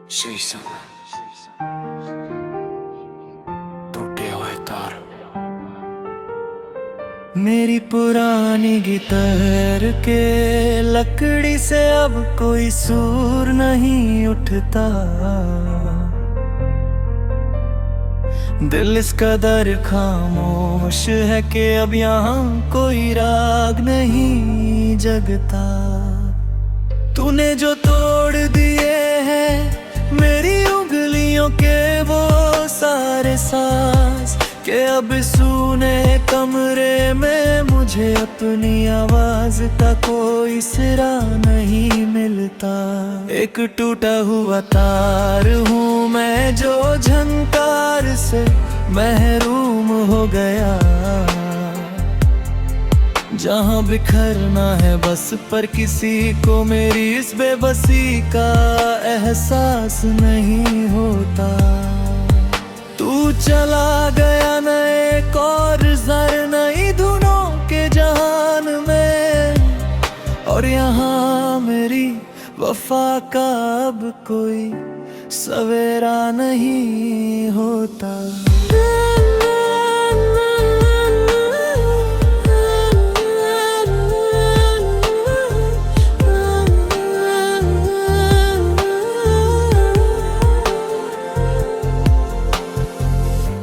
शीशम टूटे हुए तार। मेरी पुरानी गिटार के लकड़ी से अब कोई सुर नहीं उठता। दिल इस कदर खामोश है कि अब यहाँ कोई राग नहीं जगता। तूने जो तोड़ दिए हैं मेरी उंगलियों के वो सारे सांस, के अब सुने कमरे में मुझे अपनी आवाज का कोई सिरा नहीं मिलता। एक टूटा हुआ तार हूँ मैं जो झंकार से महरूम हो गया। जहाँ बिखरना है बस पर किसी को मेरी इस बेबसी का एहसास नहीं होता। तू चला गया न एक और ज़र नई धुनों के जहान में, और यहाँ मेरी वफा का अब कोई सवेरा नहीं होता।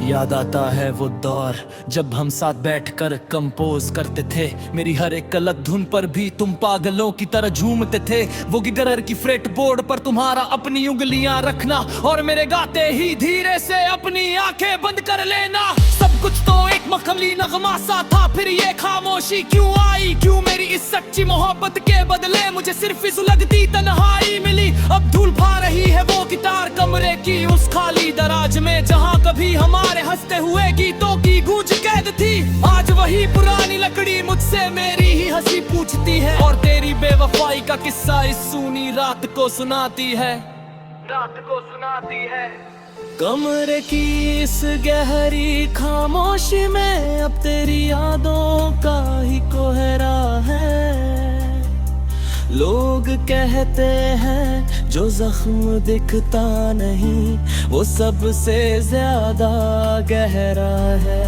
याद आता है वो दौर जब हम साथ बैठकर कंपोज करते थे। मेरी हर एक गलत धुन पर भी तुम पागलों की तरह झूमते थे। वो गिटार की फ्रेट बोर्ड पर तुम्हारा अपनी उंगलियां रखना और मेरे गाते ही धीरे से अपनी आंखें बंद कर लेना। सब कुछ तो एक मखमली नगमा सा था, फिर ये खामोशी क्यों आई? क्यों मेरी इस सच्ची मोहब्बत के बदले मुझे सिर्फ इस उलझती तन्हाई मिली? अब धूल भा रही है वो गिटार कमरे की उस खाली दराज में, जहाँ कभी हमारे हंसते हुए गीतों की गूंज कैद थी। आज वही पुरानी लकड़ी मुझसे मेरी ही हंसी पूछती है और तेरी बेवफाई का किस्सा इस सूनी रात को सुनाती है। कमरे की इस गहरी खामोशी में अब तेरी यादों का ही कोहरा है। लोग कहते हैं जो जख्म दिखता नहीं वो सबसे ज्यादा गहरा है।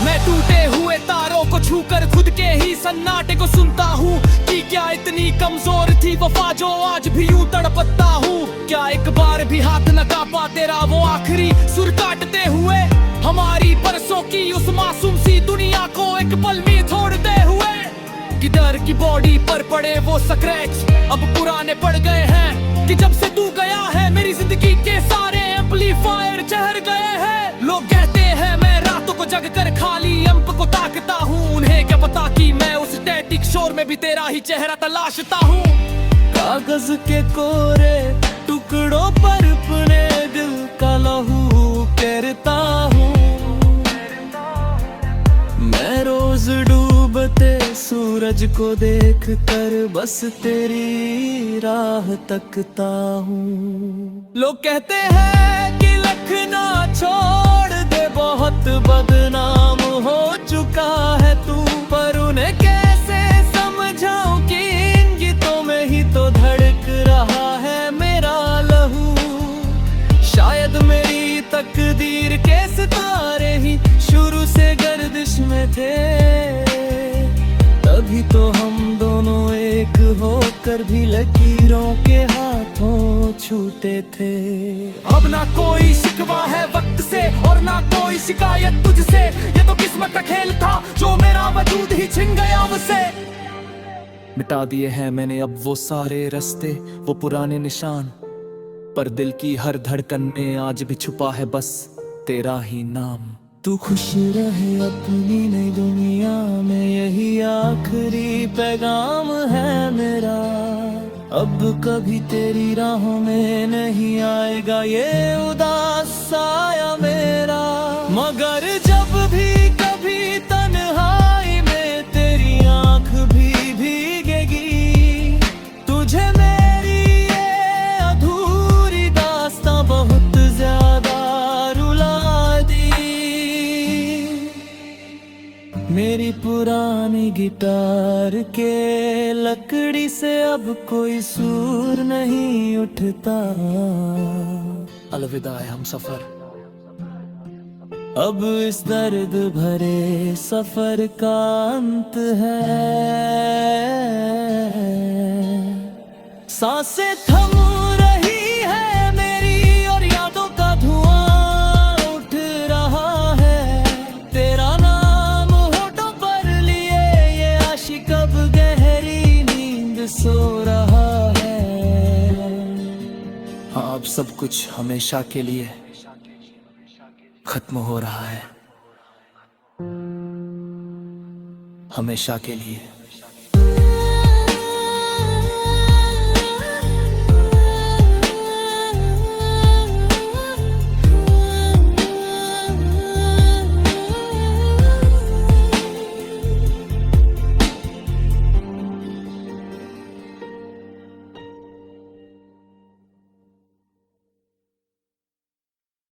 मैं टूटे हुए तारों को छूकर खुद के ही सन्नाटे को सुनता हूँ कि क्या इतनी कमजोर थी वफा जो आज भी यूं तड़पता हूँ। क्या एक बार भी हाथ न कांपा तेरा वो आखिरी सुर काटते हुए, हमारी परसों की उस मासूम सी दुनिया को एक पल में छोड़ते हुए। गिटार की बॉडी पर पड़े वो स्क्रैच अब पुराने पड़ गए हैं कि जब से तू गया है मेरी जिंदगी के सारे एम्पलीफायर चढ़ गए हैं। लोग कहते हैं मैं रातों को जग कर खाली एम्प को ताकता हूँ, उन्हें क्या पता कि मैं उस स्टैटिक शोर में भी तेरा ही चेहरा तलाशता हूँ। कागज के कोरे टुकड़ों पर अपने दिल का लहू करता हूँ। मैं रोज डूबते सूरज को देख कर बस तेरी राह तकता हूँ। लोग कहते हैं कि लखना छोड़ दे बहुत बदनाम हो चुका है तू, पर उन्हें कैसे समझाऊं कि इन गीतों में ही तो धड़क रहा है मेरा लहू। शायद मेरी तकदीर के सितारे ही शुरू से गर्दिश में थे, तभी तो हम दोनों एक होकर भी लकीरों के हाथों छूटे थे। अब ना कोई शिकवा है वक्त से और ना कोई शिकायत तुझसे, ये तो किस्मत का खेल था जो मेरा वजूद ही छिन गया मुझसे। मिटा दिए हैं मैंने अब वो सारे रास्ते वो पुराने निशान, पर दिल की हर धड़कन में आज भी छुपा है बस तेरा ही नाम। तू खुश रहे अपनी नई दुनिया में यही आखिरी पैगाम है मेरा। अब कभी तेरी राहों में नहीं आएगा ये उदास साया मेरा, मगर जब भी कभी तन्हाई में तेरी आंख भी भीगेगी, तुझे मेरी ये अधूरी दास्तां बहुत ज्यादा रुला दी। मेरी पुरानी गिटार के लकड़ी से अब कोई सुर नहीं उठता। अलविदा है हम सफर, अब इस दर्द भरे सफर का अंत है। सांसें थम रही है मेरी और यादों का धुआं उठ रहा है। तेरा नाम होठों पर लिए ये आशिक अब गहरी नींद सो रहा है। हाँ, अब सब कुछ हमेशा के लिए खत्म हो रहा है, हमेशा के लिए।